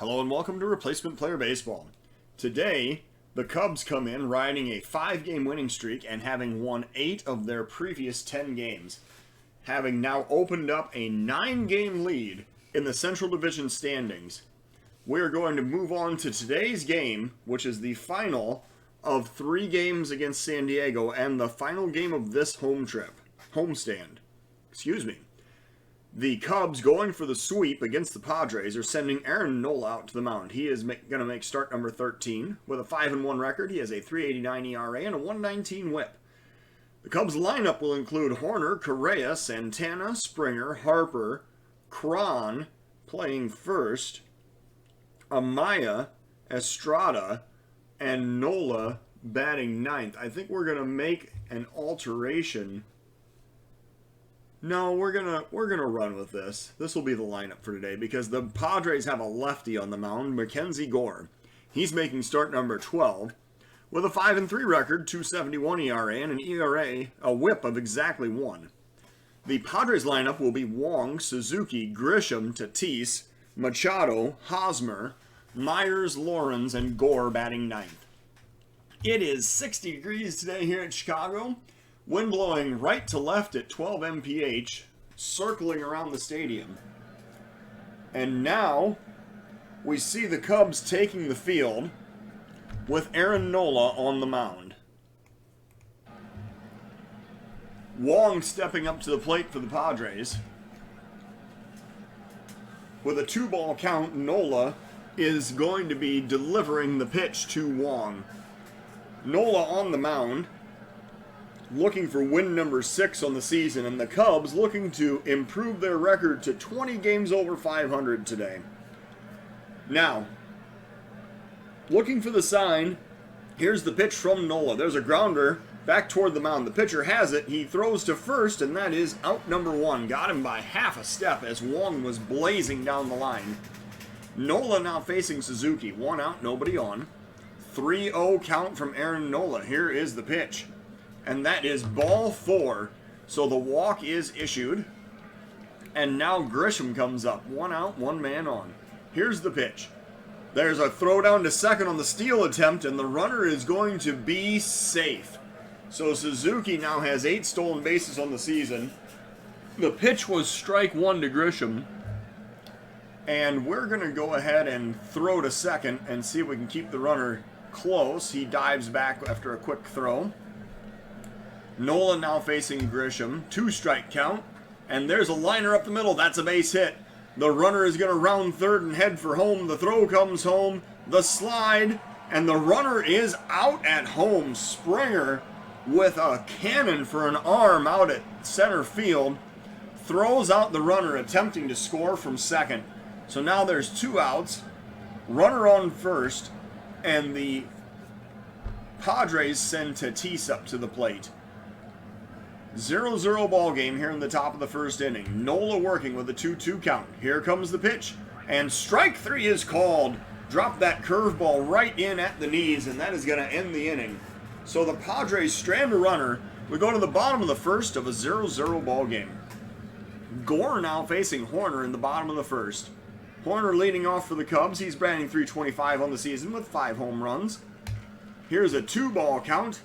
Hello and welcome to Replacement Player Baseball. Today, the Cubs come in riding a 5-game winning streak and having won 8 of their previous 10 games, having now opened up a 9-game lead in the Central Division standings. We're going to move on to today's game, which is the final of 3 games against San Diego and the final game of this homestand. The Cubs, going for the sweep against the Padres, are sending Aaron Nola out to the mound. He is going to make start number 13. With a 5-1 record, he has a 3.89 ERA and a 1.19 WHIP. The Cubs lineup will include Horner, Correa, Santana, Springer, Harper, Cron playing first, Amaya, Estrada, and Nola batting ninth. I think we're going to make an alteration. No, we're gonna run with this. This will be the lineup for today because the Padres have a lefty on the mound, Mackenzie Gore. He's making start number 12 with a 5-3 record, 2.71 ERA, and a WHIP of exactly 1. The Padres lineup will be Wong, Suzuki, Grisham, Tatis, Machado, Hosmer, Myers, Lawrence, and Gore batting ninth. It is 60 degrees today here in Chicago. Wind blowing right to left at 12 mph, circling around the stadium. And now we see the Cubs taking the field with Aaron Nola on the mound. Wong stepping up to the plate for the Padres. With a 2-ball count, Nola is going to be delivering the pitch to Wong. Nola on the mound, looking for win number 6 on the season, and the Cubs looking to improve their record to 20 games over 500 today. Now, looking for the sign, here's the pitch from Nola. There's a grounder back toward the mound. The pitcher has it. He throws to first, and that is out number 1. Got him by half a step as Wong was blazing down the line. Nola now facing Suzuki. 1 out, nobody on. 3-0 count from Aaron Nola. Here is the pitch. And that is ball 4. So the walk is issued. And now Grisham comes up. 1 out, 1 man on. Here's the pitch. There's a throw down to second on the steal attempt, and the runner is going to be safe. So Suzuki now has 8 stolen bases on the season. The pitch was strike 1 to Grisham. And we're going to go ahead and throw to second and see if we can keep the runner close. He dives back after a quick throw. Nola now facing Grisham. 2-strike count. And there's a liner up the middle. That's a base hit. The runner is going to round third and head for home. The throw comes home. The slide. And the runner is out at home. Springer with a cannon for an arm out at center field. Throws out the runner attempting to score from second. So now there's 2 outs. Runner on first. And the Padres send Tatis up to the plate. 0-0 ball game here in the top of the first inning. Nola working with a 2-2 count. Here comes the pitch. And strike 3 is called. Drop that curveball right in at the knees, and that is going to end the inning. So the Padres strand a runner. We go to the bottom of the first of a 0-0 ball game. Gore now facing Horner in the bottom of the first. Horner leading off for the Cubs. He's batting .325 on the season with 5 home runs. Here's a 2-ball count.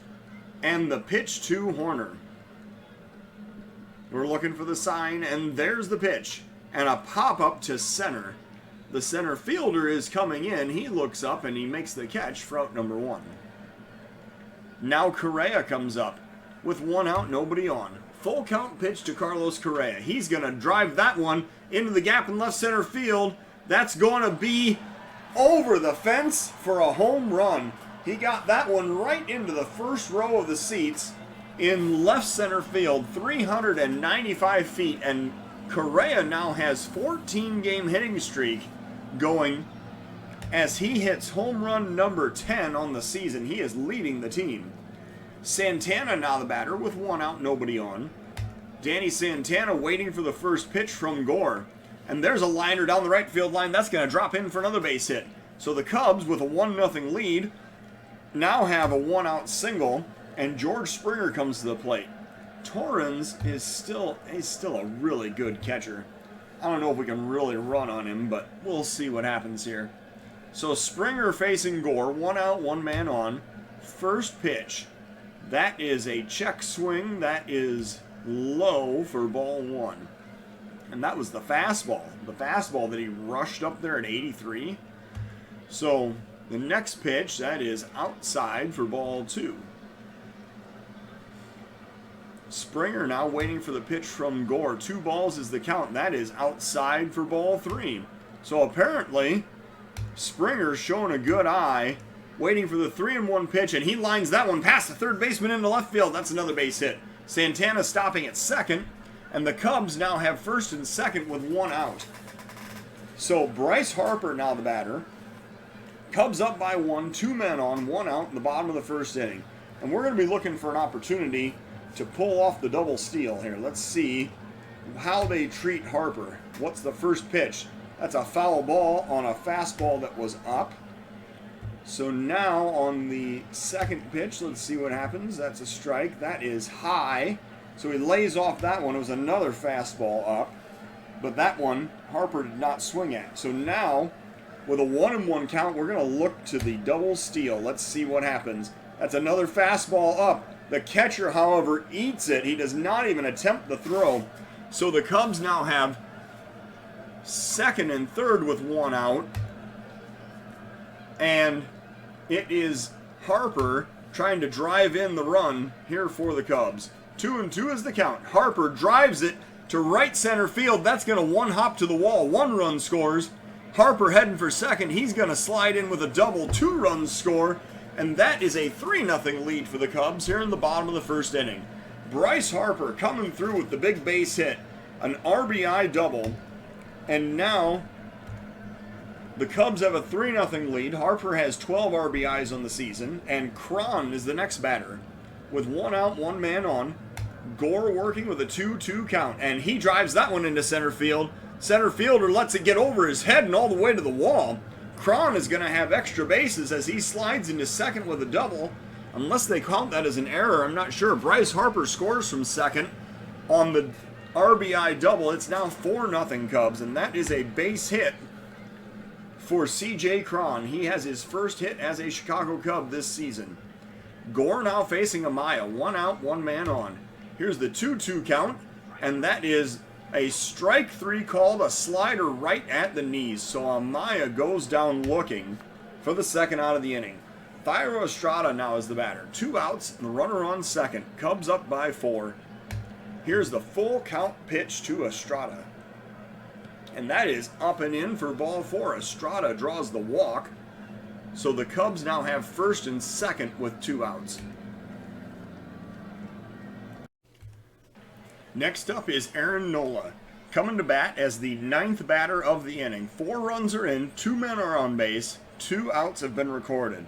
And the pitch to Horner. We're looking for the sign, and there's the pitch. And a pop-up to center. The center fielder is coming in. He looks up, and he makes the catch for out number 1. Now Correa comes up with 1 out, nobody on. Full count pitch to Carlos Correa. He's going to drive that one into the gap in left center field. That's going to be over the fence for a home run. He got that one right into the first row of the seats in left center field, 395 feet, and Correa now has 14-game hitting streak going as he hits home run number 10 on the season. He is leading the team. Santana now the batter with 1 out, nobody on. Danny Santana waiting for the first pitch from Gore. And there's a liner down the right field line. That's going to drop in for another base hit. So the Cubs, with a 1-0 lead, now have a 1-out single. And George Springer comes to the plate. Torrens is still a really good catcher. I don't know if we can really run on him, but we'll see what happens here. So Springer facing Gore, 1 out, 1 man on. First pitch. That is a check swing. That is low for ball 1. And that was the fastball. The fastball that he rushed up there at 83. So the next pitch, that is outside for ball 2. Springer now waiting for the pitch from Gore. 2 balls is the count. That is outside for ball 3. So apparently, Springer's showing a good eye, waiting for the 3-1 pitch, and he lines that one past the third baseman into left field. That's another base hit. Santana stopping at second, and the Cubs now have first and second with 1 out. So Bryce Harper now the batter. Cubs up by 1, 2 men on, 1 out in the bottom of the first inning. And we're going to be looking for an opportunity to pull off the double steal here. Let's see how they treat Harper. What's the first pitch? That's a foul ball on a fastball that was up. So now on the second pitch, let's see what happens. That's a strike. That is high. So he lays off that one. It was another fastball up. But that one, Harper did not swing at. So now, with a 1-1 count, we're going to look to the double steal. Let's see what happens. That's another fastball up. The catcher, however, eats it. He does not even attempt the throw. So the Cubs now have second and third with 1 out. And it is Harper trying to drive in the run here for the Cubs. 2-2 is the count. Harper drives it to right center field. That's going to 1-hop to the wall. 1 run scores. Harper heading for second. He's going to slide in with a double. 2 runs score. And that is a 3-0 lead for the Cubs here in the bottom of the first inning. Bryce Harper coming through with the big base hit. An RBI double. And now the Cubs have a 3-0 lead. Harper has 12 RBIs on the season. And Cron is the next batter with 1 out, 1 man on. Gore working with a 2-2 count. And he drives that one into center field. Center fielder lets it get over his head and all the way to the wall. Cron is going to have extra bases as he slides into second with a double. Unless they count that as an error, I'm not sure. Bryce Harper scores from second on the RBI double. It's now 4-0 Cubs, and that is a base hit for C.J. Cron. He has his first hit as a Chicago Cub this season. Gore now facing Amaya. 1 out, 1 man on. Here's the 2-2 count, and that is a strike 3 called, a slider right at the knees. So Amaya goes down looking for the second out of the inning. Thairo Estrada now is the batter. 2 outs and the runner on second. Cubs up by 4. Here's the full count pitch to Estrada. And that is up and in for ball 4. Estrada draws the walk. So the Cubs now have first and second with 2 outs. Next up is Aaron Nola, coming to bat as the 9th batter of the inning. 4 runs are in, 2 men are on base, 2 outs have been recorded.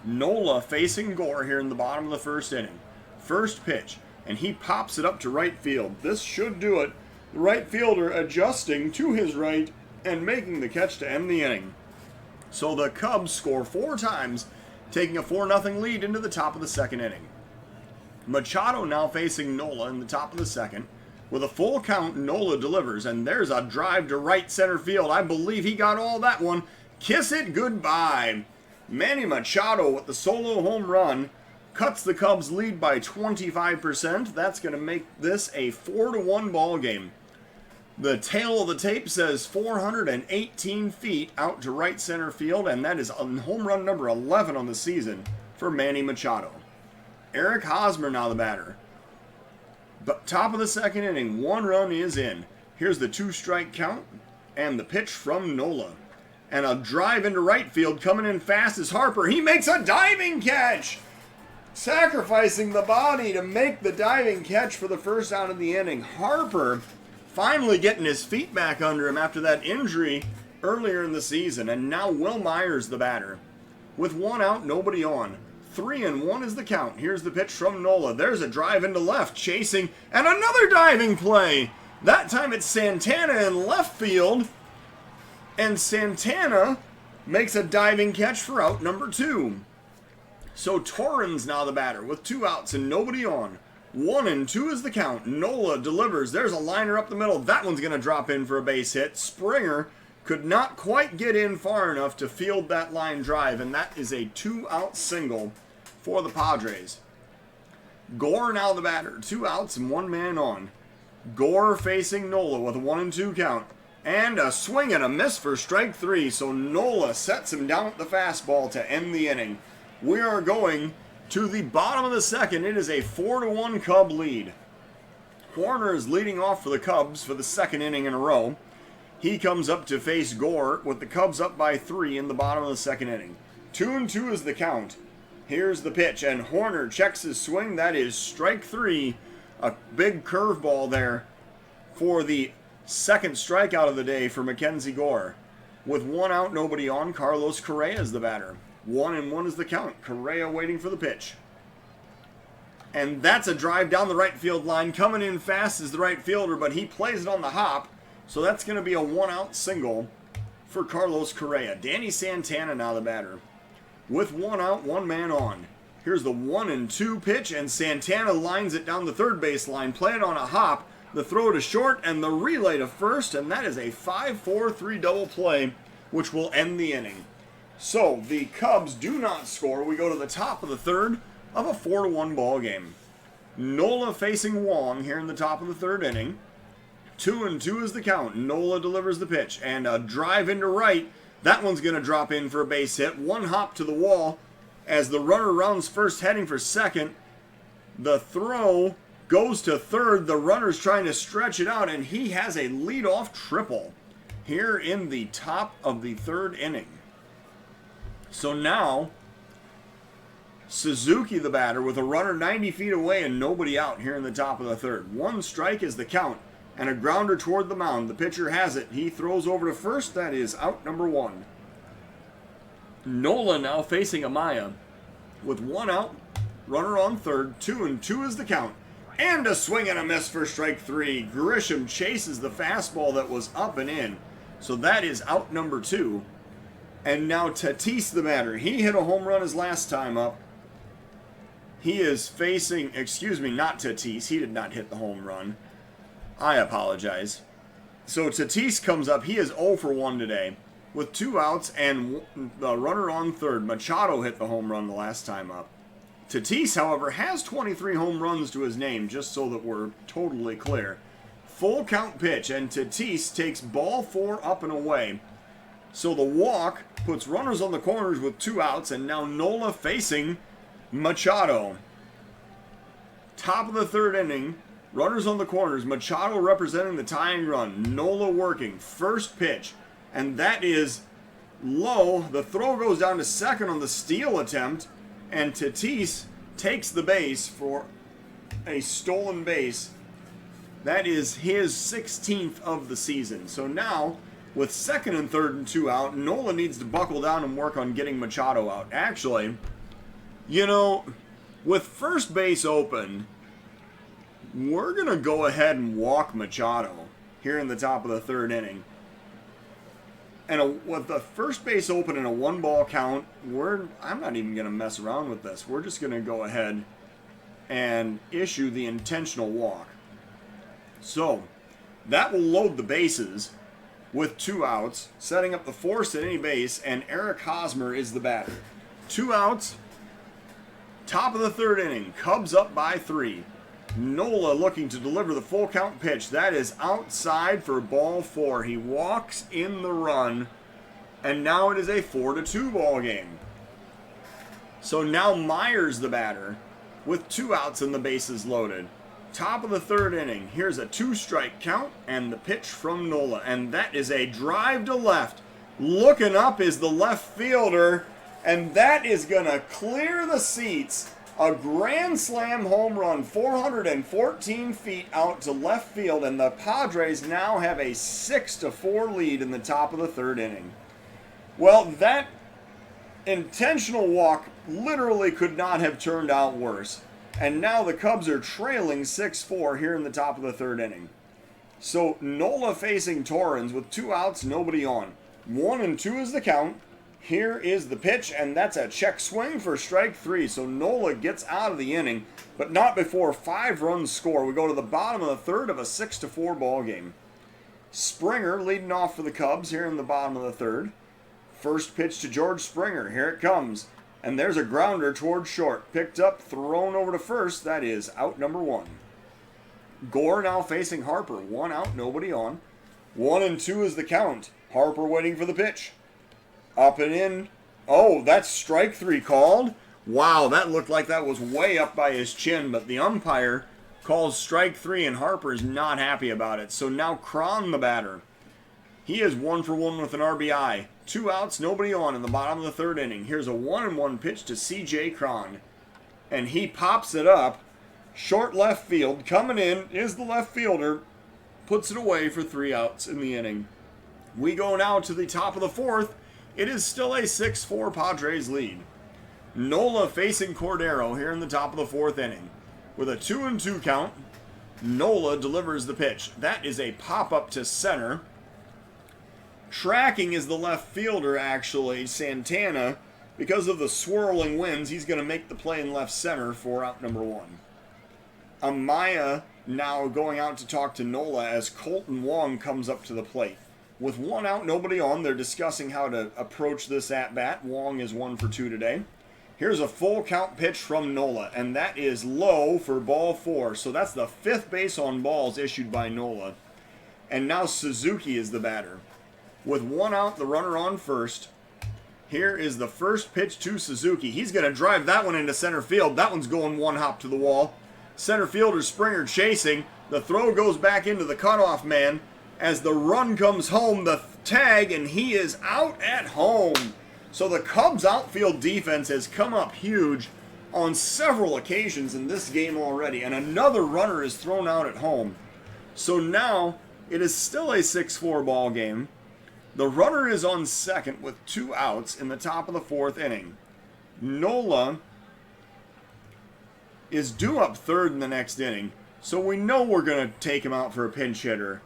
Nola facing Gore here in the bottom of the first inning. First pitch, and he pops it up to right field. This should do it. The right fielder adjusting to his right and making the catch to end the inning. So the Cubs score 4 times, taking a 4-0 lead into the top of the second inning. Machado now facing Nola in the top of the second. With a full count, Nola delivers, and there's a drive to right center field. I believe he got all that one. Kiss it goodbye. Manny Machado with the solo home run cuts the Cubs lead by 25%. That's going to make this a 4-1 ball game. The tail of the tape says 418 feet out to right center field, and that is home run number 11 on the season for Manny Machado. Eric Hosmer now the batter. But top of the second inning, 1 run is in. Here's the 2-strike count and the pitch from Nola. And a drive into right field coming in fast is Harper. He makes a diving catch! Sacrificing the body to make the diving catch for the first out of the inning. Harper finally getting his feet back under him after that injury earlier in the season. And now Will Myers the batter. With 1 out, nobody on. 3-1 is the count. Here's the pitch from Nola. There's a drive into left, chasing, and another diving play. That time it's Santana in left field, and Santana makes a diving catch for out number 2. So Torrens now the batter with 2 outs and nobody on. 1-2 is the count. Nola delivers. There's a liner up the middle. That one's going to drop in for a base hit. Springer could not quite get in far enough to field that line drive, and that is a 2-out single for the Padres. Gore now the batter. 2 outs and 1 man on. Gore facing Nola with a 1-2 count. And a swing and a miss for strike 3. So Nola sets him down with the fastball to end the inning. We are going to the bottom of the second. It is a 4-1 Cub lead. Hoerner is leading off for the Cubs for the second inning in a row. He comes up to face Gore with the Cubs up by 3 in the bottom of the second inning. 2-2 is the count. Here's the pitch, and Hoerner checks his swing. That is strike 3. A big curveball there for the second strikeout of the day for Mackenzie Gore. With 1 out, nobody on, Carlos Correa is the batter. 1-1 is the count. Correa waiting for the pitch. And that's a drive down the right field line. Coming in fast is the right fielder, but he plays it on the hop. So that's going to be a 1-out single for Carlos Correa. Danny Santana now the batter. With 1 out, 1 man on. Here's the 1-2 pitch, and Santana lines it down the third base line. Play it on a hop. The throw to short, and the relay to first, and that is a 5-4-3 double play, which will end the inning. So the Cubs do not score. We go to the top of the third of a 4-1 ball game. Nola facing Wong here in the top of the third inning. 2-2 is the count. Nola delivers the pitch, and a drive into right. That one's going to drop in for a base hit. 1 hop to the wall as the runner rounds first, heading for second. The throw goes to third. The runner's trying to stretch it out, and he has a leadoff triple here in the top of the third inning. So now, Suzuki the batter with a runner 90 feet away and nobody out here in the top of the third. 1 strike is the count. And a grounder toward the mound. The pitcher has it. He throws over to first. That is out number 1. Nola now facing Amaya with 1 out. Runner on third. 2-2 is the count. And a swing and a miss for strike 3. Grisham chases the fastball that was up and in. So that is out number 2. And now Tatis the batter. He hit a home run his last time up. He is facing, not Tatis. He did not hit the home run. I apologize. So Tatis comes up. He is 0 for 1 today with 2 outs and the runner on third. Machado hit the home run the last time up. Tatis, however, has 23 home runs to his name, just so that we're totally clear. Full count pitch, and Tatis takes ball 4 up and away. So the walk puts runners on the corners with 2 outs, and now Nola facing Machado. Top of the third inning. Runners on the corners. Machado representing the tying run. Nola working. First pitch. And that is low. The throw goes down to second on the steal attempt. And Tatis takes the base for a stolen base. That is his 16th of the season. So now, with second and third and 2 out, Nola needs to buckle down and work on getting Machado out. Actually, with first base open, we're going to go ahead and walk Machado here in the top of the third inning. And with the first base open in a 1-ball count, I'm not even going to mess around with this. We're just going to go ahead and issue the intentional walk. So that will load the bases with 2 outs, setting up the force at any base, and Eric Hosmer is the batter. 2 outs, top of the third inning, Cubs up by 3. Nola looking to deliver the full count pitch. That is outside for ball 4. He walks in the run, and now it is a 4-2 ball game. So now Myers the batter with 2 outs and the bases loaded. Top of the third inning. Here's a 2-strike count and the pitch from Nola, and that is a drive to left. Looking up is the left fielder, and that is going to clear the seats. A grand slam home run, 414 feet out to left field, and the Padres now have a 6-4 lead in the top of the third inning. Well, that intentional walk literally could not have turned out worse. And now the Cubs are trailing 6-4 here in the top of the third inning. So Nola facing Torrens with 2 outs, nobody on. 1-2 is the count. Here is the pitch, and that's a check swing for strike 3. So Nola gets out of the inning, but not before 5 runs score. We go to the bottom of the third of a 6-4 ball game. Springer leading off for the Cubs here in the bottom of the third. First pitch to George Springer. Here it comes. And there's a grounder towards short. Picked up, thrown over to first. That is out number 1. Gore now facing Harper. 1 out, nobody on. 1-2 is the count. Harper waiting for the pitch. Up and in. Oh, that's strike 3 called. Wow, that looked like that was way up by his chin, but the umpire calls strike 3, and Harper's not happy about it. So now Cron, the batter. He is 1 for 1 with an RBI. 2 outs, nobody on in the bottom of the third inning. Here's a 1-1 pitch to C.J. Cron. And he pops it up. Short left field. Coming in is the left fielder. Puts it away for 3 outs in the inning. We go now to the top of the fourth. It is still a 6-4 Padres lead. Nola facing Cordero here in the top of the fourth inning. With a 2-2 count, Nola delivers the pitch. That is a pop-up to center. Tracking is the left fielder, actually, Santana. Because of the swirling winds, he's going to make the play in left center for out number 1. Amaya now going out to talk to Nola as Colton Wong comes up to the plate. With 1 out, nobody on, they're discussing how to approach this at-bat. Wong is 1 for 2 today. Here's a full count pitch from Nola, and that is low for ball 4. So that's the 5th base on balls issued by Nola. And now Suzuki is the batter. With 1 out, the runner on first. Here is the first pitch to Suzuki. He's going to drive that one into center field. That one's going 1 hop to the wall. Center fielder Springer chasing. The throw goes back into the cutoff man. As the run comes home, the tag, and he is out at home. So the Cubs' outfield defense has come up huge on several occasions in this game already, and another runner is thrown out at home. So now it is still a 6-4 ball game. The runner is on second with 2 outs in the top of the fourth inning. Nola is due up third in the next inning, so we know we're going to take him out for a pinch hitter.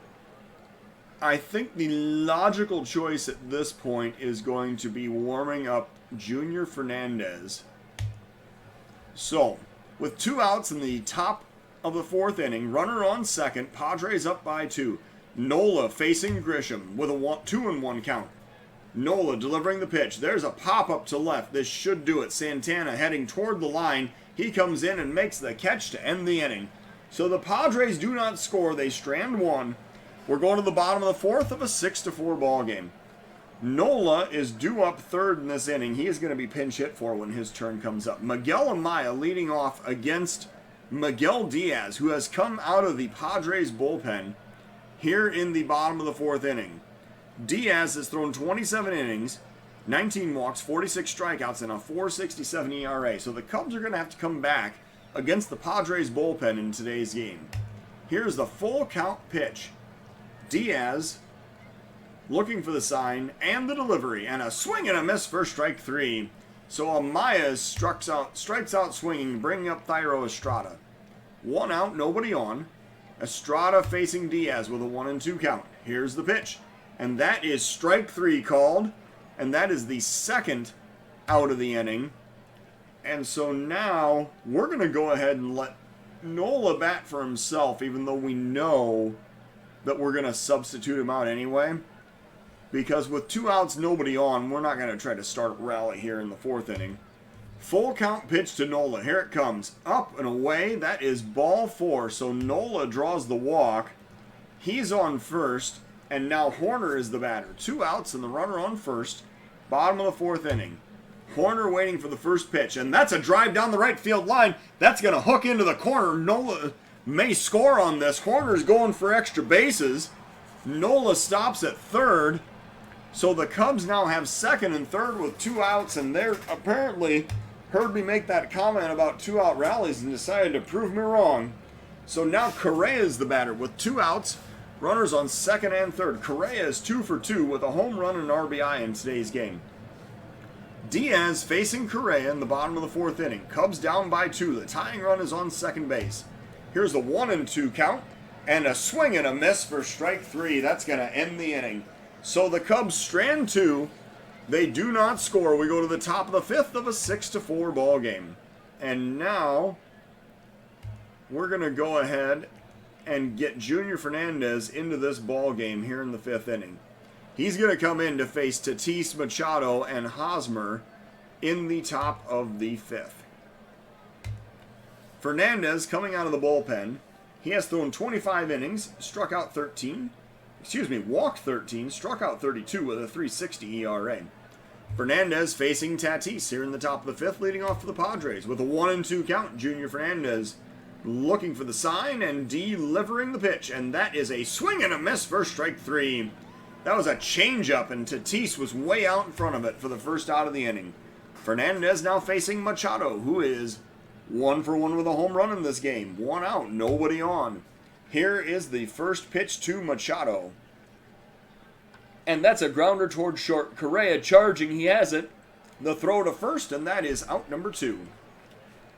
I think the logical choice at this point is going to be warming up Junior Fernandez. So, with 2 outs in the top of the fourth inning, runner on second, Padres up by 2. Nola facing Grisham with a 2-1 count. Nola delivering the pitch. There's a pop-up to left. This should do it. Santana heading toward the line. He comes in and makes the catch to end the inning. So the Padres do not score. They strand 1. We're going to the bottom of the fourth of a 6-4 ball game. Nola is due up third in this inning. He is going to be pinch hit for when his turn comes up. Miguel Amaya leading off against Miguel Diaz, who has come out of the Padres bullpen here in the bottom of the fourth inning. Diaz has thrown 27 innings, 19 walks, 46 strikeouts, and a 4.67 ERA. So the Cubs are going to have to come back against the Padres bullpen in today's game. Here's the full count pitch. Diaz looking for the sign and the delivery, and a swing and a miss for strike 3. So Amaya strikes out swinging, bringing up Thairo Estrada. 1 out, nobody on. Estrada facing Diaz with a 1-2 count. Here's the pitch, and that is strike 3 called, and that is the second out of the inning. And so now we're going to go ahead and let Nola bat for himself, even though we know that we're going to substitute him out anyway. Because with 2 outs, nobody on, we're not going to try to start a rally here in the fourth inning. Full count pitch to Nola. Here it comes. Up and away. That is ball 4. So Nola draws the walk. He's on first. And now Horner is the batter. 2 outs and the runner on first. Bottom of the fourth inning. Horner waiting for the first pitch. And that's a drive down the right field line. That's going to hook into the corner. Nola may score on this. Horner's going for extra bases. Nola stops at third. So the Cubs now have second and third with 2 outs, and they're apparently heard me make that comment about 2-out rallies and decided to prove me wrong. So now Correa is the batter with 2 outs, runners on second and third. Correa is 2 for 2 with a home run and an RBI in today's game. Diaz facing Correa in the bottom of the fourth inning. Cubs down by 2. The tying run is on second base. Here's a 1-2 count, and a swing and a miss for strike 3. That's going to end the inning. So the Cubs strand 2. They do not score. We go to the top of the fifth of a 6-4 ball game. And now we're going to go ahead and get Junior Fernandez into this ball game here in the 5th inning. He's going to come in to face Tatis, Machado, and Hosmer in the top of the 5th. Fernandez coming out of the bullpen. He has thrown 25 innings, walked 13, struck out 32 with a 3.60 ERA. Fernandez facing Tatis here in the top of the 5th, leading off for the Padres with a 1-2 count. Junior Fernandez looking for the sign and delivering the pitch, and that is a swing and a miss for strike 3. That was a changeup, and Tatis was way out in front of it for the first out of the inning. Fernandez now facing Machado, who is 1 for 1 with a home run in this game. 1 out, nobody on. Here is the first pitch to Machado. And that's a grounder towards short. Correa charging, he has it. The throw to first, and that is out number 2.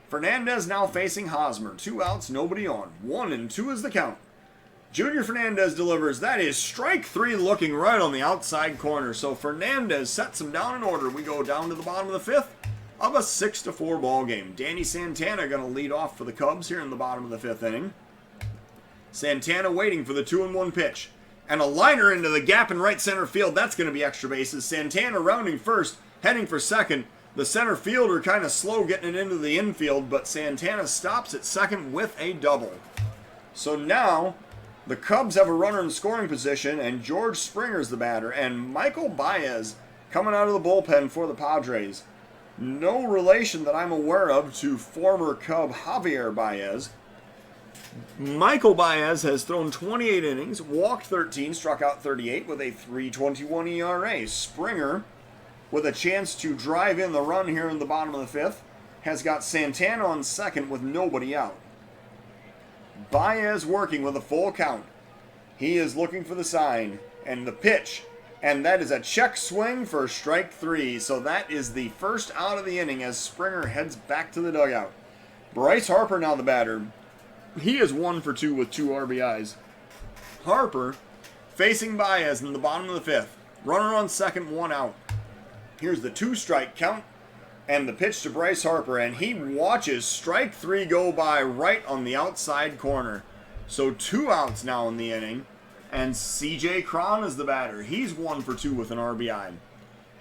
Fernandez now facing Hosmer. 2 outs, nobody on. 1-2 is the count. Junior Fernandez delivers. That is strike 3 looking right on the outside corner. So Fernandez sets him down in order. We go down to the bottom of the 5th of a 6-4 ball game. Danny Santana going to lead off for the Cubs here in the bottom of the 5th inning. Santana waiting for the 2-1 pitch. And a liner into the gap in right center field. That's going to be extra bases. Santana rounding first, heading for second. The center fielder kind of slow getting it into the infield, but Santana stops at second with a double. So now the Cubs have a runner in scoring position, and George Springer's the batter. And Michael Baez coming out of the bullpen for the Padres. No relation that I'm aware of to former Cub Javier Baez. Michael Baez has thrown 28 innings, walked 13, struck out 38 with a 3.21 ERA. Springer, with a chance to drive in the run here in the bottom of the 5th, has got Santana on second with nobody out. Baez working with a full count. He is looking for the sign and the pitch, and that is a check swing for strike 3. So that is the first out of the inning as Springer heads back to the dugout. Bryce Harper now the batter. He is 1 for 2 with 2 RBIs. Harper facing Baez in the bottom of the 5th. Runner on second, 1 out. Here's the 2-strike count and the pitch to Bryce Harper, and he watches strike 3 go by right on the outside corner. So 2 outs now in the inning, and C.J. Cron is the batter. He's 1 for 2 with an RBI.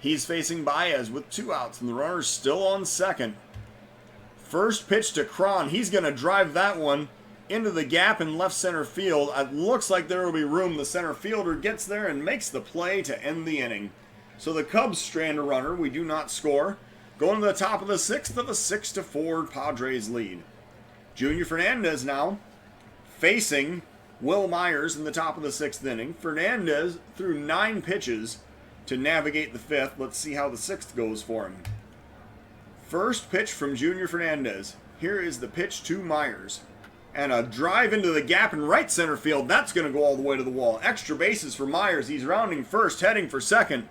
He's facing Baez with 2 outs, and the runner's still on second. First pitch to Cron. He's going to drive that one into the gap in left center field. It looks like there will be room. The center fielder gets there and makes the play to end the inning. So the Cubs strand a runner. We do not score. Going to the top of the 6th of a 6-4 Padres lead. Junior Fernandez now facing Will Myers in the top of the 6th inning. Fernandez threw 9 pitches to navigate the 5th. Let's see how the 6th goes for him. First pitch from Junior Fernandez. Here is the pitch to Myers. And a drive into the gap in right center field. That's going to go all the way to the wall. Extra bases for Myers. He's rounding first, heading for second.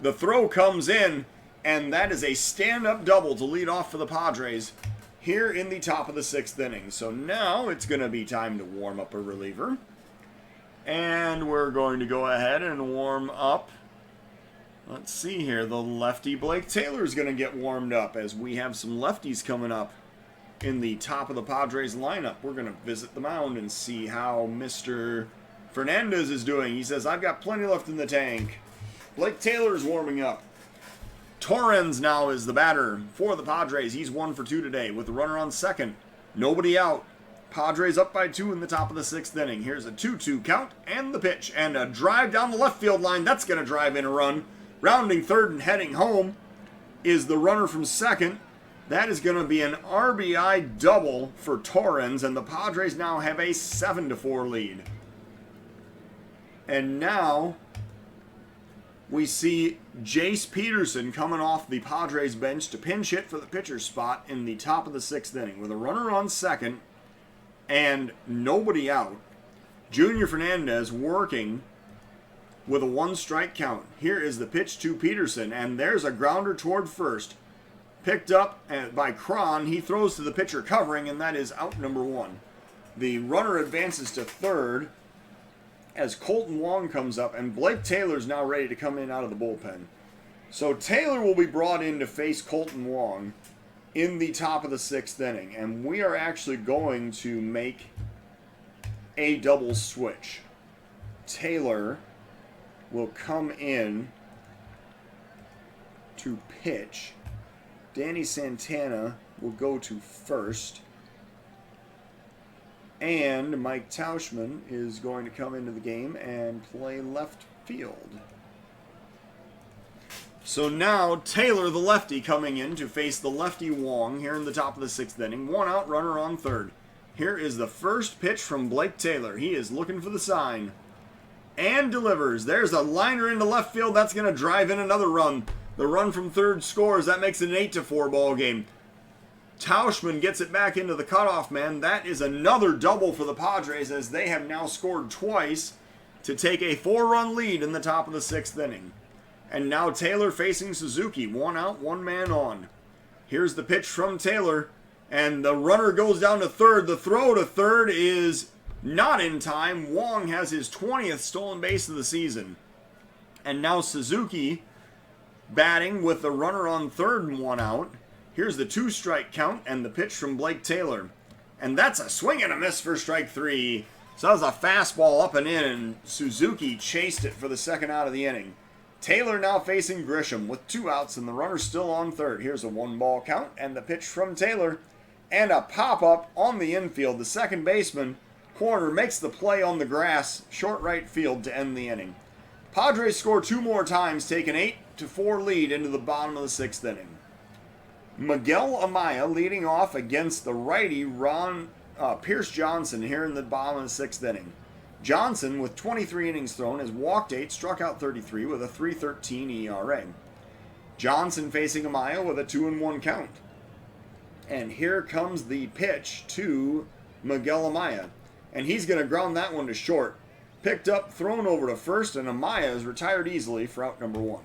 The throw comes in, and that is a stand-up double to lead off for the Padres here in the top of the 6th inning. So now it's going to be time to warm up a reliever. And we're going to go ahead and warm up. Let's see here. The lefty Blake Taylor is going to get warmed up as we have some lefties coming up in the top of the Padres lineup. We're going to visit the mound and see how Mr. Fernandez is doing. He says, I've got plenty left in the tank. Blake Taylor is warming up. Torrens now is the batter for the Padres. He's 1 for 2 today with the runner on second. Nobody out. Padres up by 2 in the top of the 6th inning. Here's a 2-2 count and the pitch. And a drive down the left field line. That's going to drive in a run. Rounding third and heading home is the runner from second. That is going to be an RBI double for Torrens, and the Padres now have a 7-4 lead. And now we see Jace Peterson coming off the Padres bench to pinch hit for the pitcher's spot in the top of the 6th inning with a runner on second and nobody out. Junior Fernandez working with a 1-strike count. Here is the pitch to Peterson, and there's a grounder toward first. Picked up by Cron. He throws to the pitcher covering, and that is out number 1. The runner advances to third as Colton Wong comes up, and Blake Taylor's now ready to come in out of the bullpen. So Taylor will be brought in to face Colton Wong in the top of the 6th inning, and we are actually going to make a double switch. Taylor will come in to pitch. Danny Santana will go to first. And Mike Tauschman is going to come into the game and play left field. So now Taylor, the lefty, coming in to face the lefty Wong here in the top of the 6th inning. 1 out, runner on 3rd. Here is the first pitch from Blake Taylor. He is looking for the sign. And delivers. There's a liner into left field. That's going to drive in another run. The run from 3rd scores. That makes it an 8-4 ball game. Tauschman gets it back into the cutoff man. That is another double for the Padres as they have now scored twice to take a 4-run lead in the top of the 6th inning. And now Taylor facing Suzuki. 1 out, 1 man on. Here's the pitch from Taylor. And the runner goes down to 3rd. The throw to 3rd is not in time. Wong has his 20th stolen base of the season. And now Suzuki batting with the runner on 3rd and 1 out. Here's the 2-strike count and the pitch from Blake Taylor. And that's a swing and a miss for strike 3. So that was a fastball up and in, and Suzuki chased it for the 2nd out of the inning. Taylor now facing Grisham with 2 outs and the runner still on 3rd. Here's a 1-ball count and the pitch from Taylor. And a pop-up on the infield. The second baseman, corner, makes the play on the grass, short right field to end the inning. Padres score 2 more times, take an 8-4 lead into the bottom of the 6th inning. Miguel Amaya leading off against the righty Pierce Johnson here in the bottom of the 6th inning. Johnson, with 23 innings thrown, has walked 8, struck out 33 with a 3.13 ERA. Johnson facing Amaya with a 2-1 count. And here comes the pitch to Miguel Amaya. And he's going to ground that one to short. Picked up, thrown over to first, and Amaya is retired easily for out number 1.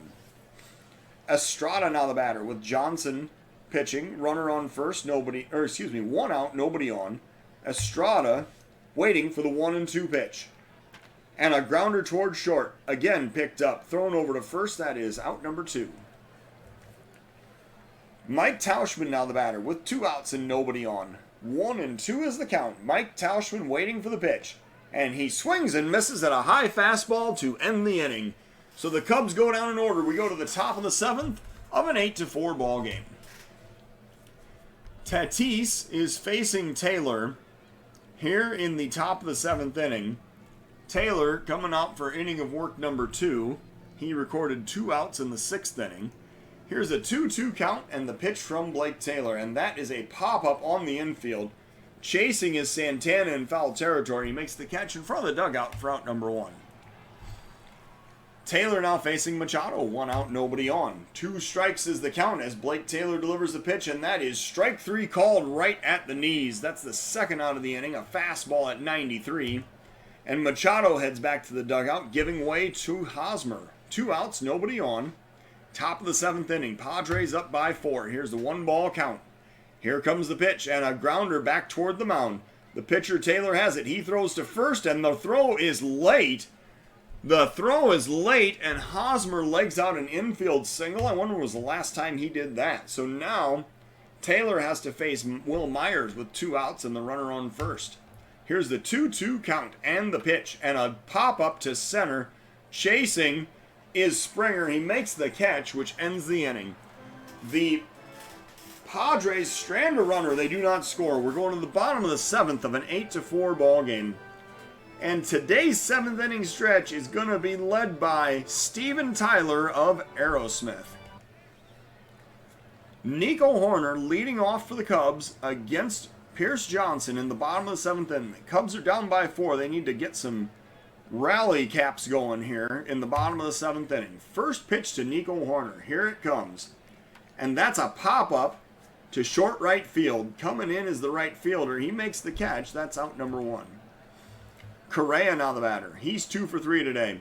Estrada now the batter with Johnson pitching, runner on first, 1 out, nobody on. Estrada waiting for the 1-2 pitch. And a grounder towards short, again picked up, thrown over to first, that is out number 2. Mike Tauschman now the batter with 2 outs and nobody on. 1-2 is the count. Mike Tauschman waiting for the pitch. And he swings and misses at a high fastball to end the inning. So the Cubs go down in order. We go to the top of the 7th of an 8-4 ball game. Tatis is facing Taylor here in the top of the 7th inning. Taylor coming out for inning of work number 2. He recorded 2 outs in the 6th inning. Here's a 2-2 count and the pitch from Blake Taylor. And that is a pop-up on the infield. Chasing is Santana in foul territory. He makes the catch in front of the dugout for out number 1. Taylor now facing Machado. 1 out, nobody on. 2 strikes is the count as Blake Taylor delivers the pitch, and that is strike 3 called right at the knees. That's the 2nd out of the inning, a fastball at 93. And Machado heads back to the dugout, giving way to Hosmer. 2 outs, nobody on. Top of the 7th inning. Padres up by 4. Here's the 1-ball count. Here comes the pitch, and a grounder back toward the mound. The pitcher, Taylor, has it. He throws to first, and the throw is late. The throw is late, and Hosmer legs out an infield single. I wonder when was the last time he did that. So now Taylor has to face Will Myers with 2 outs and the runner on first. Here's the 2-2 count and the pitch, and a pop-up to center. Chasing is Springer. He makes the catch, which ends the inning. The Padres strand a runner. They do not score. We're going to the bottom of the 7th of an 8-4 ball game. And today's 7th inning stretch is going to be led by Steven Tyler of Aerosmith. Nico Horner leading off for the Cubs against Pierce Johnson in the bottom of the 7th inning. The Cubs are down by 4. They need to get some rally caps going here in the bottom of the 7th inning. First pitch to Nico Horner. Here it comes. And that's a pop-up to short right field. Coming in is the right fielder. He makes the catch. That's out number 1. Correa now the batter. He's 2 for 3 today.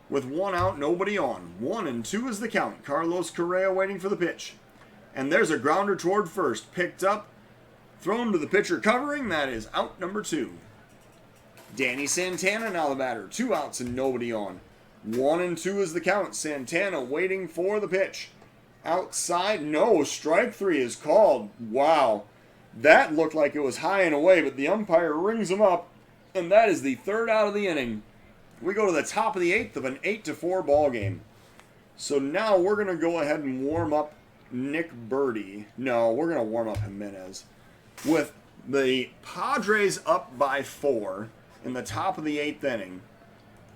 With 1 out, nobody on. 1-2 is the count. Carlos Correa waiting for the pitch. And there's a grounder toward first. Picked up. Thrown to the pitcher covering. That is out number 2. Danny Santana now the batter. 2 outs and nobody on. 1-2 is the count. Santana waiting for the pitch. Outside. No. Strike 3 is called. Wow. That looked like it was high and away, but the umpire rings him up. And that is the third out of the inning. We go to the top of the eighth of an 8-4 ball game. So now we're going to go ahead and warm up Nick Birdie. No, we're going to warm up Jimenez. With the Padres up by 4 in the top of the 8th inning.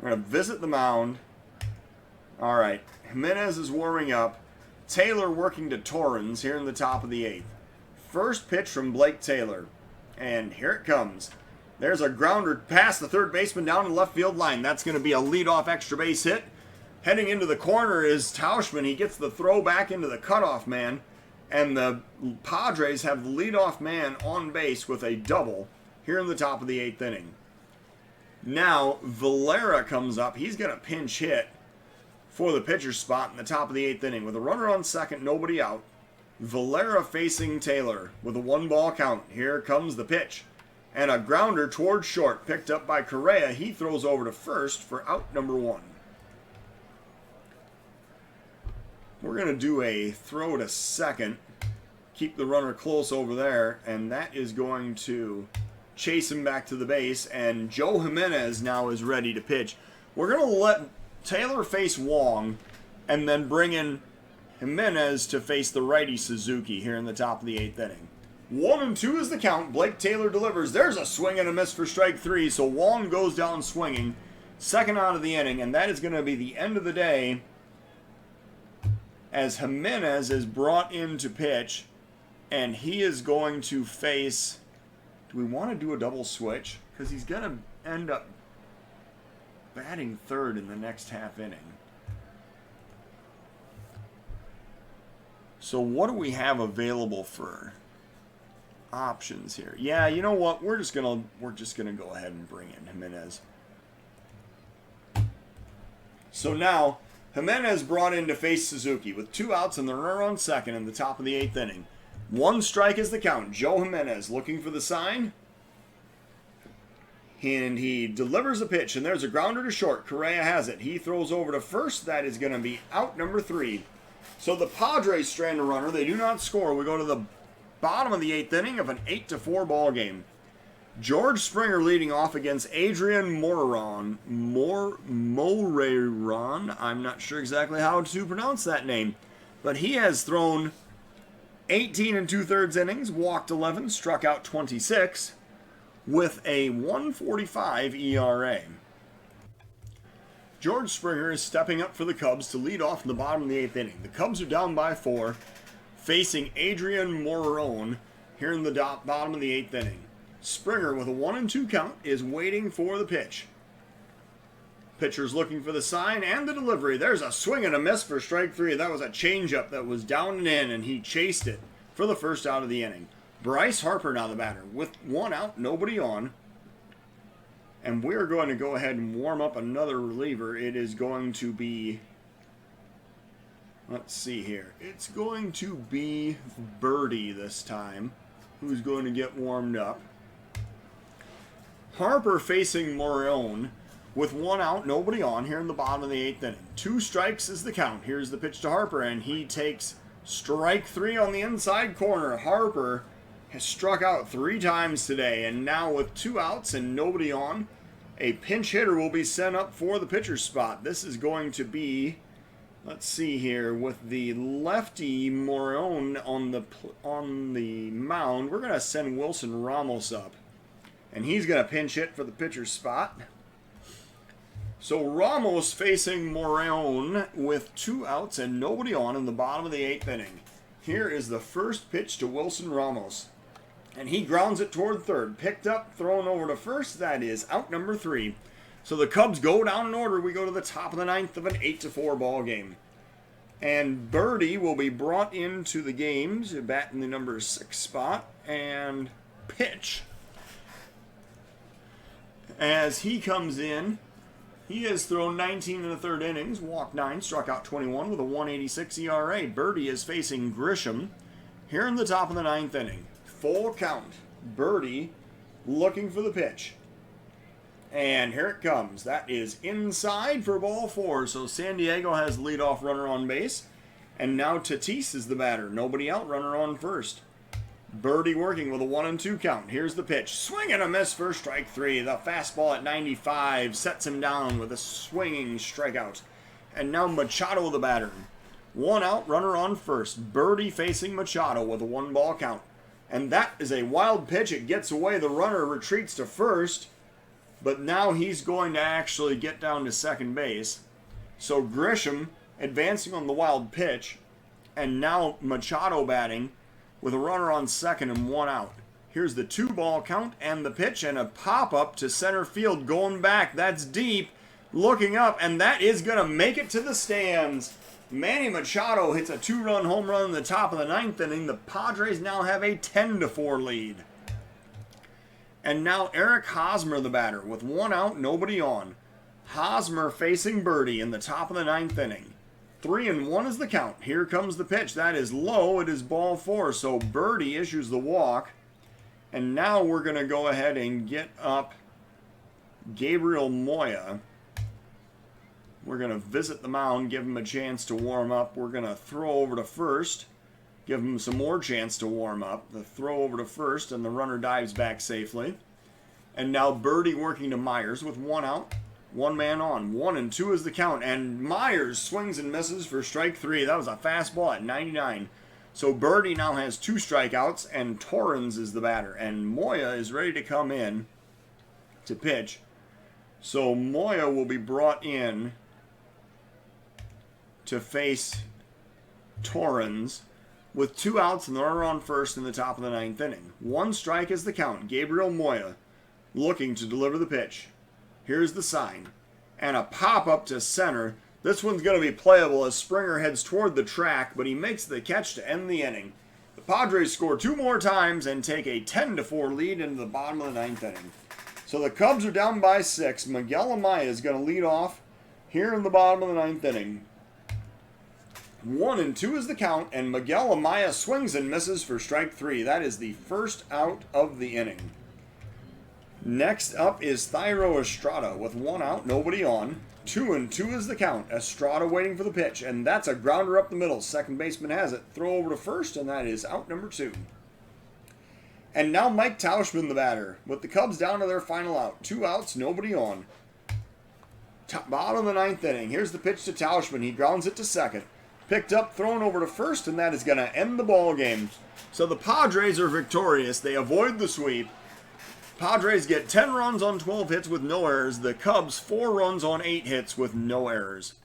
We're going to visit the mound. All right, Jimenez is warming up. Taylor working to Torrens here in the top of the 8th. First pitch from Blake Taylor. And here it comes. There's a grounder past the third baseman down the left field line. That's going to be a leadoff extra base hit. Heading into the corner is Tauschman. He gets the throw back into the cutoff man. And the Padres have the leadoff man on base with a double here in the top of the 8th inning. Now, Valera comes up. He's going to pinch hit for the pitcher's spot in the top of the 8th inning. With a runner on second, nobody out. Valera facing Taylor with a 1-ball count. Here comes the pitch. And a grounder towards short, picked up by Correa. He throws over to first for out number 1. We're going to do a throw to second. Keep the runner close over there. And that is going to chase him back to the base. And Joe Jimenez now is ready to pitch. We're going to let Taylor face Wong. And then bring in Jimenez to face the righty Suzuki here in the top of the 8th inning. 1-2 is the count. Blake Taylor delivers. There's a swing and a miss for strike 3. So Wong goes down swinging. Second out of the inning. And that is going to be the end of the day as Jimenez is brought in to pitch. And he is going to face... Do we want to do a double switch? Because he's going to end up batting third in the next half inning. So what do we have available for options here? Yeah, you know what? We're just gonna go ahead and bring in Jimenez. So now Jimenez brought in to face Suzuki with 2 outs and the runner on second in the top of the 8th inning. 1 strike is the count. Joe Jimenez looking for the sign. And he delivers a pitch, and there's a grounder to short. Correa has it. He throws over to first. That is going to be out number 3. So the Padres strand a runner. They do not score. We go to the bottom of the 8th inning of an 8-4 ball game. George Springer leading off against Adrian Morejon. Morejon. I'm not sure exactly how to pronounce that name. But he has thrown 18 2/3 innings, walked 11, struck out 26, with a 1.45 ERA. George Springer is stepping up for the Cubs to lead off in the bottom of the 8th inning. The Cubs are down by 4, facing Adrian Morejon here in the bottom of the 8th inning. Springer, with a 1-2 count, is waiting for the pitch. Pitcher's looking for the sign and the delivery. There's a swing and a miss for strike 3. That was a changeup that was down and in, and he chased it for the first out of the inning. Bryce Harper now the batter with 1 out, nobody on. And we're going to go ahead and warm up another reliever. It is going to be, let's see here. It's going to be Birdie this time, who's going to get warmed up. Harper facing Morejon with 1 out, nobody on here in the bottom of the 8th inning. 2 strikes is the count. Here's the pitch to Harper, and he takes strike 3 on the inside corner. Harper has struck out 3 times today, and now with 2 outs and nobody on, a pinch hitter will be sent up for the pitcher's spot. This is going to be, let's see here, with the lefty Morejon on the mound, we're going to send Wilson Ramos up. And he's going to pinch hit for the pitcher's spot. So Ramos facing Morejon with 2 outs and nobody on in the bottom of the 8th inning. Here is the first pitch to Wilson Ramos. And he grounds it toward third. Picked up, thrown over to first. That is out number 3. So the Cubs go down in order. We go to the top of the 9th of an 8-4 ball game. And Birdie will be brought into the game to bat in the number 6 spot and pitch. As he comes in, he has thrown 19 1/3 innings, walked 9, struck out 21 with a 1.86 ERA. Birdie is facing Grisham here in the top of the 9th inning. Full count. Birdie looking for the pitch. And here it comes. That is inside for ball 4. So San Diego has the leadoff runner on base. And now Tatis is the batter. Nobody out, runner on first. Birdie working with a 1-2 count. Here's the pitch. Swing and a miss for strike 3. The fastball at 95 sets him down with a swinging strikeout. And now Machado the batter. 1 out, runner on first. Birdie facing Machado with a 1-ball count. And that is a wild pitch. It gets away. The runner retreats to first. But now he's going to actually get down to second base. So Grisham advancing on the wild pitch. And now Machado batting with a runner on second and 1 out. Here's the 2-ball count and the pitch and a pop-up to center field going back. That's deep. Looking up, and that is going to make it to the stands. Manny Machado hits a 2-run home run in the top of the 9th inning. The Padres now have a 10-4 lead. And now Eric Hosmer, the batter, with 1 out, nobody on. Hosmer facing Birdie in the top of the 9th inning. 3-1 is the count. Here comes the pitch. That is low. It is ball 4. So Birdie issues the walk. And now we're going to go ahead and get up Gabriel Moya. We're going to visit the mound, give him a chance to warm up. We're going to throw over to first, give him some more chance to warm up. The throw over to first, and the runner dives back safely. And now Birdie working to Myers with 1 out. 1 man on. 1-2 is the count. And Myers swings and misses for strike 3. That was a fastball at 99. So Birdie now has 2 strikeouts, and Torrens is the batter. And Moya is ready to come in to pitch. So Moya will be brought in to face Torrens with 2 outs and the runner on first in the top of the 9th inning. 1 strike is the count. Gabriel Moya looking to deliver the pitch. Here's the sign. And a pop-up to center. This one's going to be playable as Springer heads toward the track, but he makes the catch to end the inning. The Padres score 2 more times and take a 10-4 lead into the bottom of the 9th inning. So the Cubs are down by 6. Miguel Amaya is going to lead off here in the bottom of the 9th inning. 1-2 is the count, and Miguel Amaya swings and misses for strike 3. That is the first out of the inning. Next up is Thairo Estrada with 1 out, nobody on. 2-2 is the count. Estrada waiting for the pitch, and that's a grounder up the middle. Second baseman has it. Throw over to first, and that is out number 2. And now Mike Tauschman, the batter, with the Cubs down to their final out. 2 outs, nobody on. Bottom of the 9th inning. Here's the pitch to Tauschman. He grounds it to second. Picked up, thrown over to first, and that is going to end the ball game. So the Padres are victorious. They avoid the sweep. Padres get 10 runs on 12 hits with no errors. The Cubs 4 runs on 8 hits with no errors.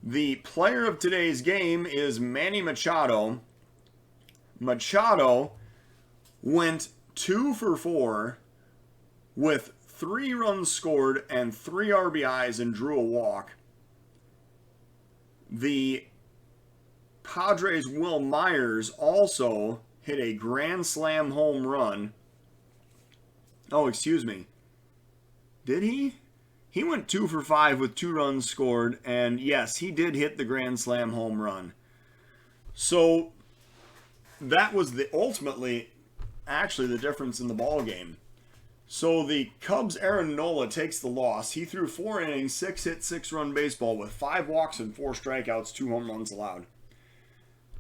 The player of today's game is Manny Machado. Machado went 2 for 4 with 3 runs scored and 3 RBIs and drew a walk. The Padres' Will Myers also hit a grand slam home run. Oh, excuse me. Did he? He went 2 for 5 with 2 runs scored, and yes, he did hit the grand slam home run. So that was ultimately actually the difference in the ball game. So the Cubs' Aaron Nola takes the loss. He threw 4 innings, 6 hit, 6-run baseball with 5 walks and 4 strikeouts, 2 home runs allowed.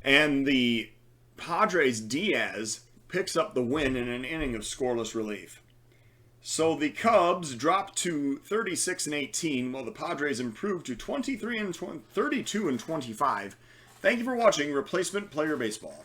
And the Padres' Diaz picks up the win in an inning of scoreless relief. So the Cubs drop to 36-18, while the Padres improve to 32-25. Thank you for watching Replacement Player Baseball.